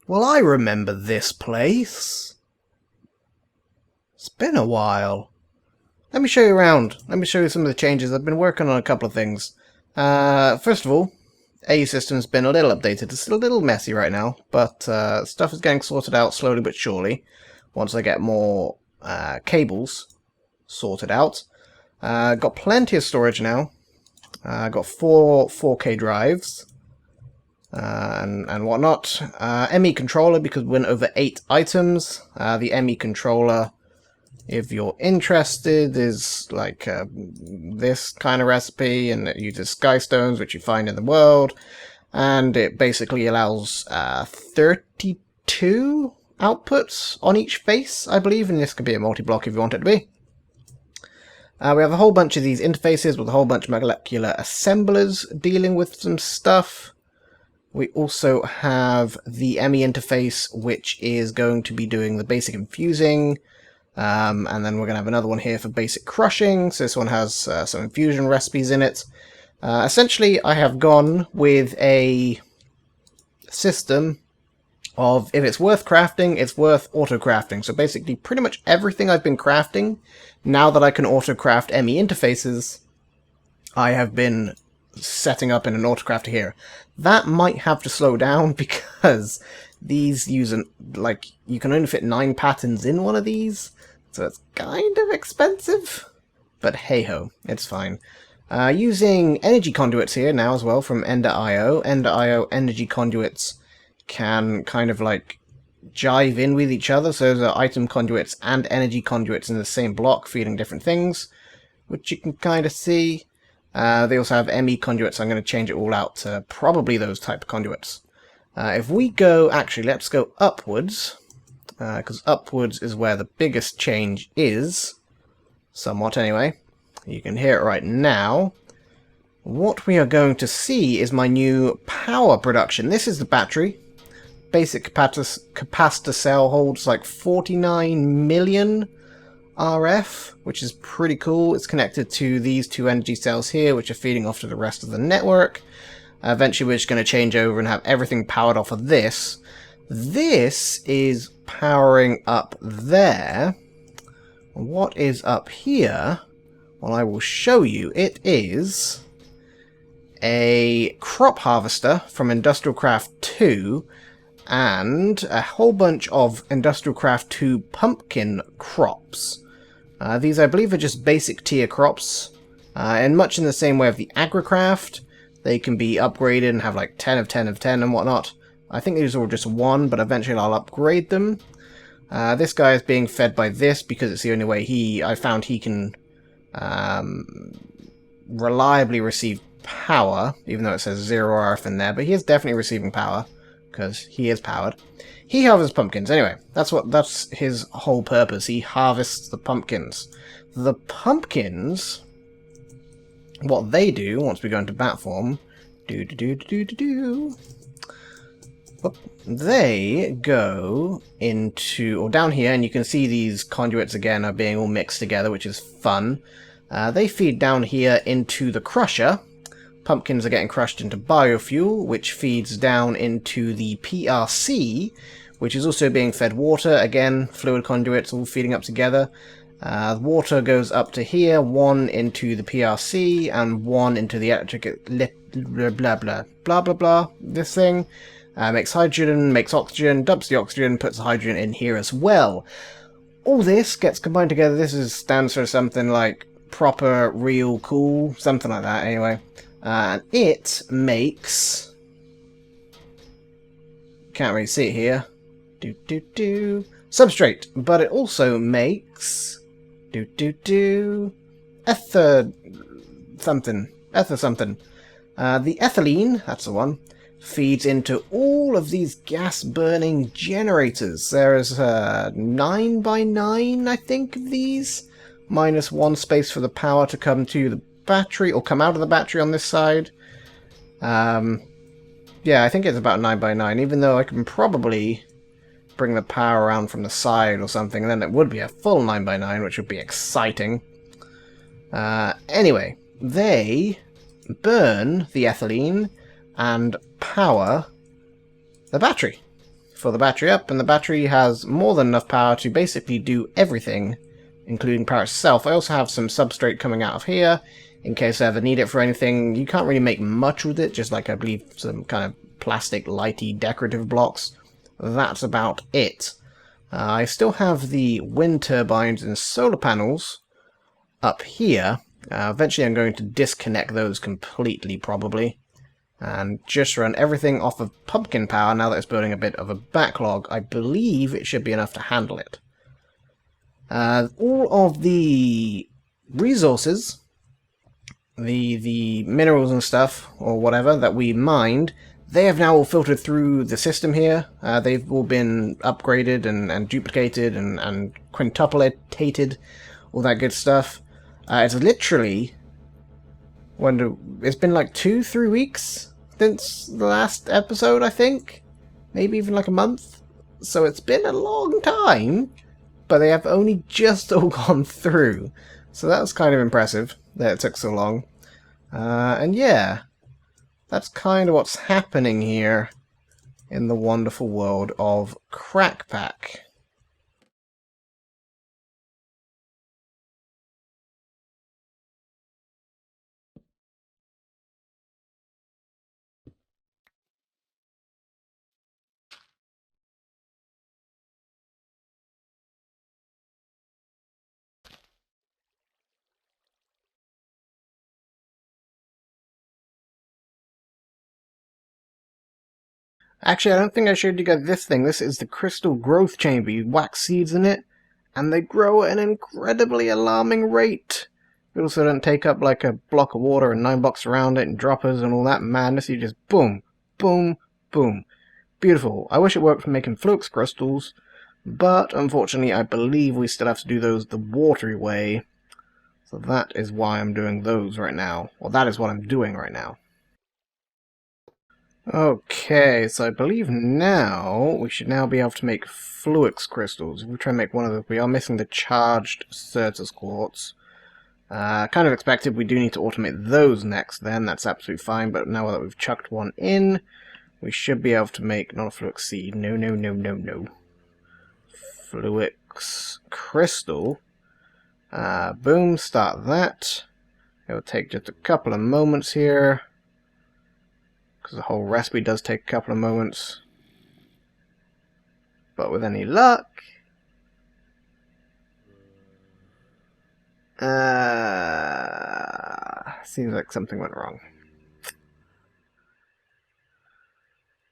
Well, I remember this place. It's been a while. Let me show you around. Let me show you some of the changes. I've been working on a couple of things. First of all, AE system's been a little updated. It's a little messy right now, but stuff is getting sorted out slowly but surely. Once I get more cables sorted out. Got plenty of storage now. Got 4K drives. And whatnot. ME controller, because we went over 8 items. The ME controller, if you're interested, is like this kind of recipe, and it uses sky stones, which you find in the world, and it basically allows 32 outputs on each face, I believe, and this could be a multi-block if you want it to be. We have a whole bunch of these interfaces with a whole bunch of molecular assemblers dealing with some stuff. We also have the ME interface, which is going to be doing the basic infusing, and then we're going to have another one here for basic crushing, so this one has some infusion recipes in it. Essentially, I have gone with a system of, if it's worth crafting, it's worth auto-crafting. So basically, pretty much everything I've been crafting, now that I can auto-craft ME interfaces, I have been setting up in an autocrafter here. That might have to slow down because these use like, you can only fit 9 patterns in one of these, so it's kind of expensive, but hey ho, it's fine. Using energy conduits here now as well from Ender.io. Ender.io energy conduits can kind of like jive in with each other, so there are item conduits and energy conduits in the same block feeding different things, which you can kind of see. They also have ME conduits. I'm going to change it all out to probably those type of conduits. If we go, actually, let's go upwards, because upwards is where the biggest change is, somewhat anyway. You can hear it right now. What we are going to see is my new power production. This is the battery. Basic capacitor cell holds like 49 million RF, which is pretty cool. It's connected to these 2 energy cells here, which are feeding off to the rest of the network. Eventually we're just going to change over and have everything powered off of this. This is powering up there. What is up here? Well, I will show you. It is a crop harvester from Industrial Craft 2, and a whole bunch of Industrial Craft 2 pumpkin crops. These, I believe, are just basic tier crops, and much in the same way of the AgriCraft. They can be upgraded and have like 10 of 10 of 10 and whatnot. I think these are all just 1, but eventually I'll upgrade them. This guy is being fed by this because it's the only way I found he can reliably receive power, even though it says 0 RF in there, but he is definitely receiving power, because he is powered. He harvests pumpkins. Anyway, that's his whole purpose. He harvests the pumpkins. The pumpkins, what they do, once we go into bat form, they go into, or down here, and you can see these conduits again are being all mixed together, which is fun. They feed down here into the crusher. Pumpkins are getting crushed into biofuel, which feeds down into the PRC, which is also being fed water. Again, fluid conduits all feeding up together. Water goes up to here, 1 into the PRC, and 1 into the electric... blah blah blah blah blah blah. This thing makes hydrogen, makes oxygen, dumps the oxygen, puts the hydrogen in here as well. All this gets combined together. This stands for something like proper, real, cool, something like that anyway. And it makes... can't really see it here. Substrate. But it also makes... ether something. Ether something. The ethylene, that's the one, feeds into all of these gas-burning generators. There is 9 by 9, I think, of these. Minus 1 space for the power to come to the battery, or come out of the battery on this side. Yeah, I think it's about 9 by 9, even though I can probably bring the power around from the side or something, and then it would be a full 9 by 9, which would be exciting. Anyway, they burn the ethylene and power the battery for the battery up, and the battery has more than enough power to basically do everything, including power itself. I also have some substrate coming out of here, in case I ever need it for anything. You can't really make much with it, just like I believe some kind of plastic lighty decorative blocks. That's about it. I still have the wind turbines and solar panels up here. Eventually I'm going to disconnect those completely, probably, and just run everything off of pumpkin power now that it's building a bit of a backlog. I believe it should be enough to handle it. All of the resources, the minerals and stuff, or whatever, that we mined, they have now all filtered through the system here. They've all been upgraded and duplicated and quintupletated, all that good stuff. It's literally... it's been like 2-3 weeks since the last episode, I think? Maybe even like a month? So it's been a long time, but they have only just all gone through. So that was kind of impressive that it took so long. And yeah, that's kind of what's happening here in the wonderful world of Crackpack. Actually, I don't think I showed you guys this thing. This is the crystal growth chamber. You whack seeds in it, and they grow at an incredibly alarming rate. You also don't take up like a block of water and 9 blocks around it and droppers and all that madness. You just boom, boom, boom. Beautiful. I wish it worked for making flux crystals, but unfortunately I believe we still have to do those the watery way. So that is why I'm doing those right now. Well, that is what I'm doing right now. Okay, so I believe now we should now be able to make flux crystals. If we try and make one of those, we are missing the charged Certus quartz. Kind of expected. We do need to automate those next then. That's absolutely fine, but now that we've chucked one in, we should be able to make, not a flux seed, no, no, no, no, no. Flux crystal. Boom, start that. It will take just a couple of moments here, because the whole recipe does take a couple of moments. But with any luck... seems like something went wrong.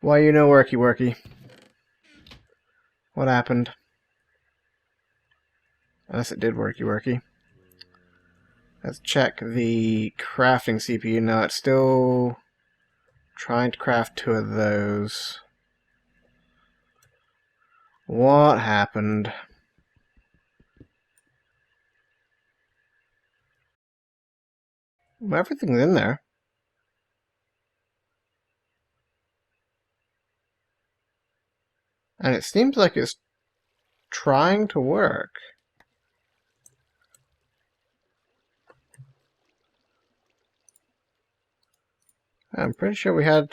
Why you no worky worky? What happened? Unless it did worky worky. Let's check the crafting CPU. No, it's still trying to craft 2 of those. What happened? Well, everything's in there. And it seems like it's trying to work. I'm pretty sure we had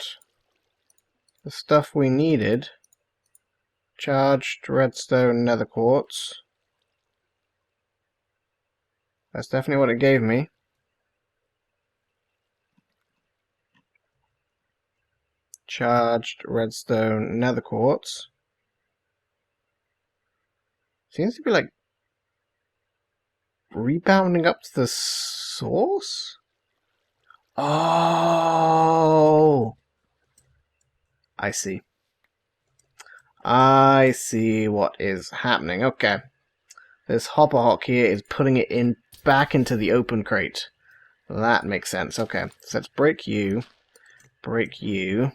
the stuff we needed. Charged redstone nether quartz. That's definitely what it gave me. Charged redstone nether quartz. Seems to be like rebounding up to the source? Oh! I see. I see what is happening. Okay. This hopper hock here is putting it in back into the open crate. That makes sense. Okay. So let's break you. Break you.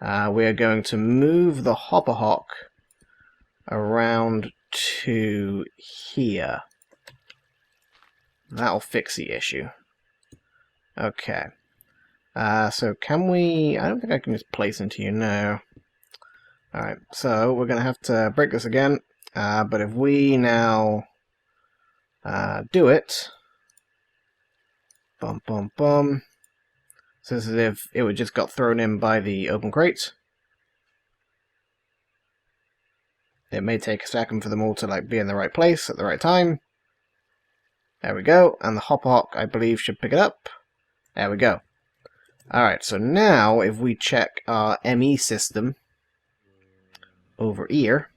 We are going to move the hopper hock around to here. That'll fix the issue. Okay. So can we... I don't think I can just place into you now. Alright, so we're going to have to break this again. But if we now do it... Bum, bum, bum. So it's as if it would just got thrown in by the open crate. It may take a second for them all to like be in the right place at the right time. There we go, and the Hop, I believe, should pick it up. There we go. Alright, so now if we check our ME system over here,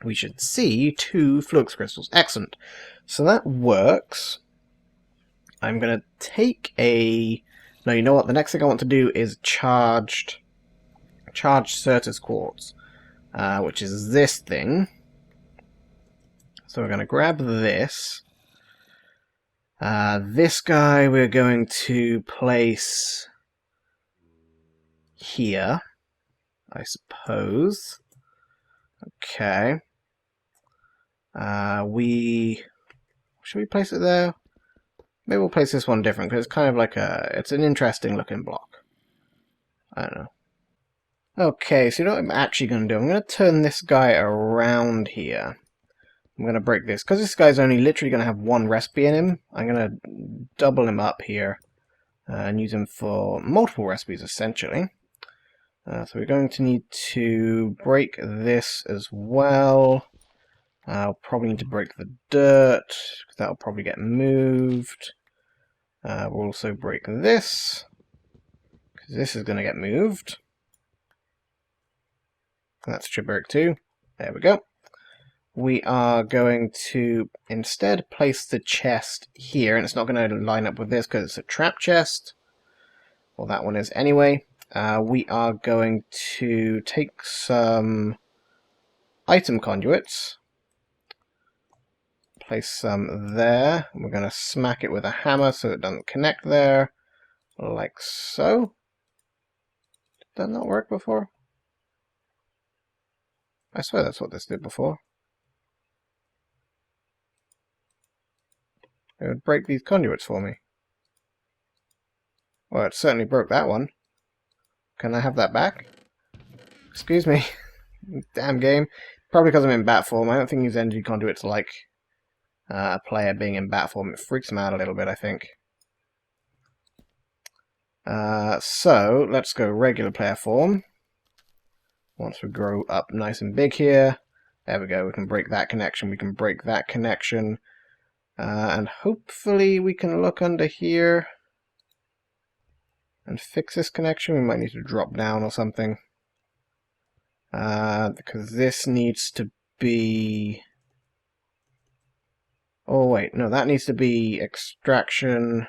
we should see 2 flux crystals. Excellent. So that works. I'm going to take a... No, you know what? The next thing I want to do is charged Certus quartz, which is this thing. So we're going to grab this. This guy we're going to place here, I suppose. Okay. Should we place it there? Maybe we'll place this one different, because it's kind of like it's an interesting looking block. I don't know. Okay, so you know what I'm actually going to do? I'm going to turn this guy around here. I'm going to break this. Because this guy's only literally going to have 1 recipe in him, I'm going to double him up here and use him for multiple recipes, essentially. So we're going to need to break this as well. I'll probably need to break the dirt, because that'll probably get moved. We'll also break this, because this is going to get moved. That should break too. There we go. We are going to instead place the chest here, and it's not going to line up with this because it's a trap chest. Well, that one is anyway. We are going to take some item conduits, place some there, and we're going to smack it with a hammer so it doesn't connect there, like so. Did that not work before? I swear that's what this did before. It would break these conduits for me. Well, it certainly broke that one. Can I have that back? Excuse me. Damn game. Probably because I'm in bat form. I don't think these energy conduits like a player being in bat form. It freaks them out a little bit, I think. So, let's go regular player form. Once we grow up nice and big here. There we go. We can break that connection. We can break that connection. And hopefully we can look under here and fix this connection. We might need to drop down or something. Because this needs to be... Oh wait, no, that needs to be extraction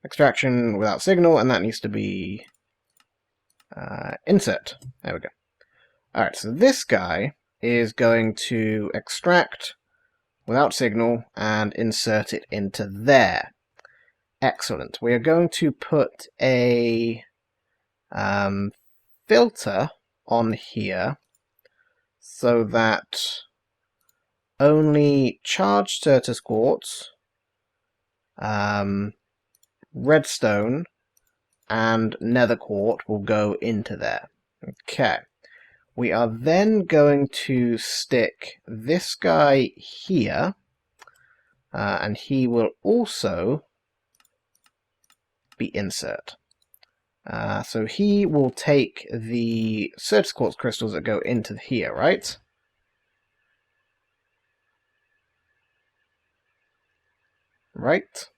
without signal, and that needs to be insert. There we go. Alright, so this guy is going to extract without signal and insert it into there. Excellent. We are going to put a filter on here so that only charged Certus quartz, redstone, and nether quart will go into there. Okay. We are then going to stick this guy here, and he will also be insert. So he will take the Certus quartz crystals that go into here, right? Right?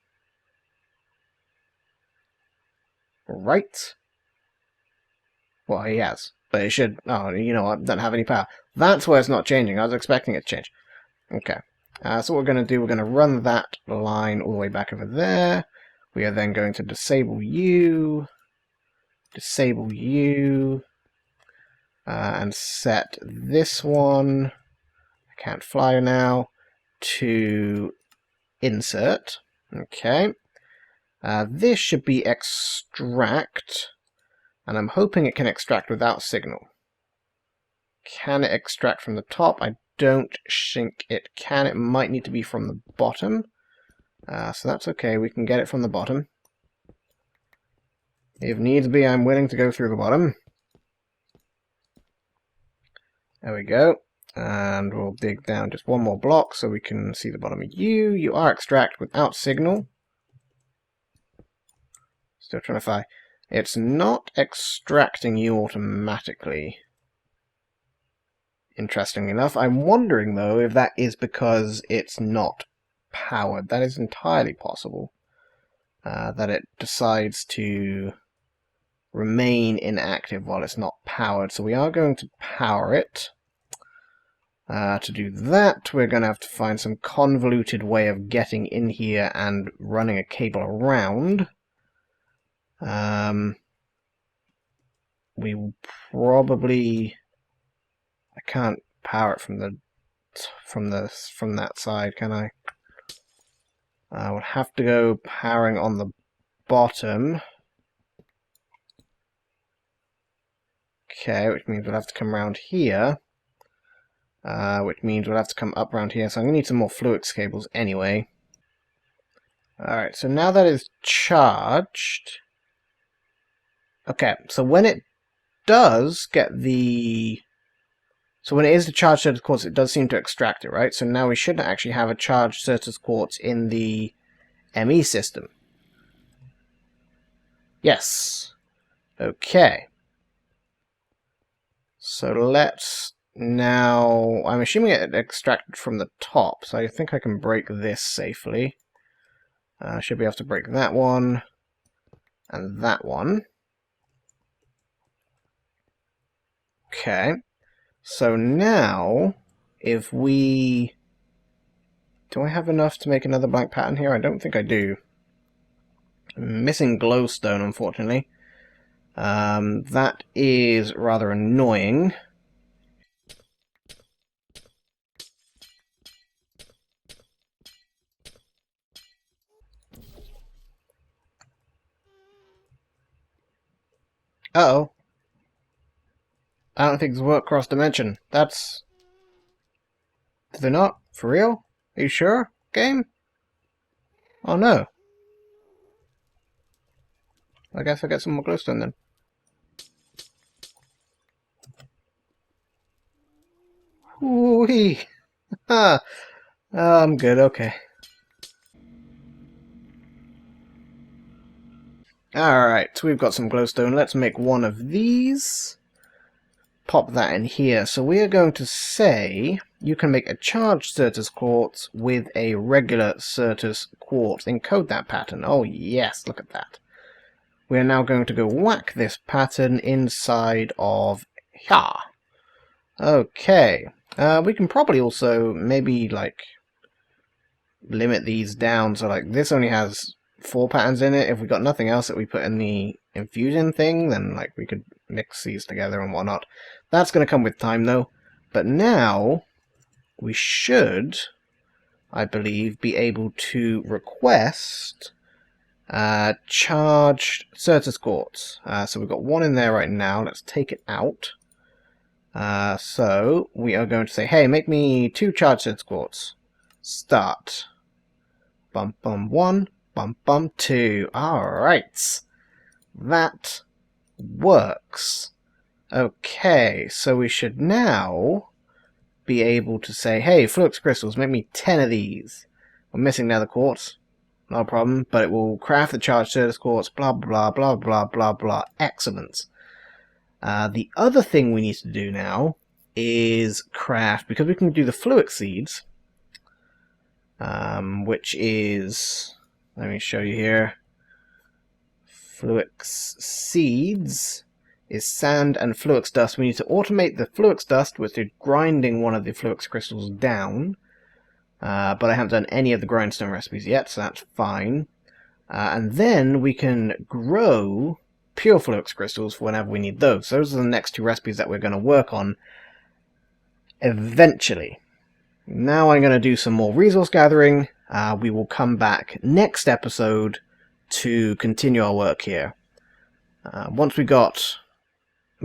Right? Well, he has. But it should... Oh, you know what? Doesn't have any power. That's where it's not changing. I was expecting it to change. Okay. So what we're going to do, we're going to run that line all the way back over there. We are then going to disable you, and set this one, I can't fly now, to insert. Okay. This should be extract, and I'm hoping it can extract without signal. Can it extract from the top? I don't think it can. It might need to be from the bottom. So that's okay, we can get it from the bottom. If needs be, I'm willing to go through the bottom. There we go. And we'll dig down just one more block so we can see the bottom of you. You are extract without signal. Still trying to find. It's not extracting you automatically. interestingly enough. I'm wondering, though, if that is because it's not powered. That is entirely possible. That it decides to remain inactive while it's not powered. So we are going to power it. To do that, we're going to have to find some convoluted way of getting in here and running a cable around. We will probably... I can't power it from that side, can I? I would have to go powering on the bottom. Okay, which means we'll have to come around here. Which means we'll have to come up around here, so I'm going to need some more Fluix cables anyway. Alright, so now that is charged... Okay, so when it does get the... So when it is the charged Certus quartz, it does seem to extract it, right? So now we should actually have a charged Certus quartz in the ME system. Yes. Okay. So let's now... I'm assuming it extracted from the top, so I think I can break this safely. Should be able to break that one, and that one. Okay. So now, if we... Do I have enough to make another blank pattern here? I don't think I do. I'm missing glowstone, unfortunately. That is rather annoying. Uh-oh. I don't think this work cross dimension. That's... Did they not? For real? Are you sure, game? Oh no. I guess I'll get some more glowstone then. Whee! Ah, I'm good, okay. Alright, so we've got some glowstone. Let's make one of these. Pop that in here. So we are going to say you can make a charged Certus quartz with a regular Certus quartz. Encode that pattern. Oh yes, look at that. We are now going to go whack this pattern inside of here. Okay. We can probably also maybe like limit these down so like this only has 4 patterns in it. If we got nothing else that we put in the infusion thing, then like we could mix these together and whatnot. That's going to come with time though. But now we should, I believe, be able to request charged Certus quartz. So we've got one in there right now. Let's take it out. So we are going to say, hey, make me 2 charged Certus quartz. Start. Bum bum 1, bum bum 2. Alright. That works. Okay, so we should now be able to say, hey, Fluix crystals, make me 10 of these. We're missing nether quartz. No problem, but it will craft the charged Certus quartz, blah, blah, blah, blah, blah, blah. Excellent. The other thing we need to do now is craft, because we can do the Fluix seeds, which is, let me show you here, Fluix seeds is sand and Fluix dust. We need to automate the Fluix dust, which is grinding one of the Fluix crystals down. But I haven't done any of the grindstone recipes yet, so that's fine. And then we can grow pure Fluix crystals for whenever we need those. Those are the next 2 recipes that we're going to work on eventually. Now I'm going to do some more resource gathering. We will come back next episode to continue our work here. Once we got...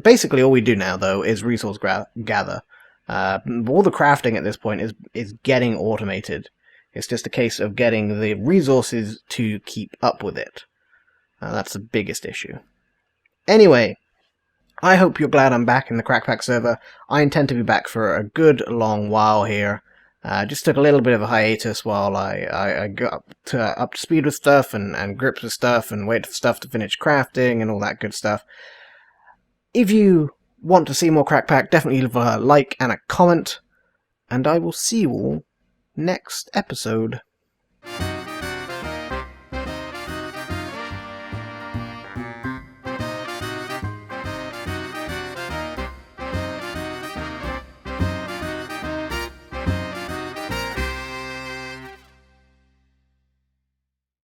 Basically all we do now, though, is resource gather. All the crafting at this point is getting automated. It's just a case of getting the resources to keep up with it. That's the biggest issue. Anyway, I hope you're glad I'm back in the Crackpack server. I intend to be back for a good long while here. Just took a little bit of a hiatus while I got up to speed with stuff and grips with stuff and wait for stuff to finish crafting and all that good stuff. If you want to see more Crackpack, definitely leave a like and a comment. And I will see you all next episode.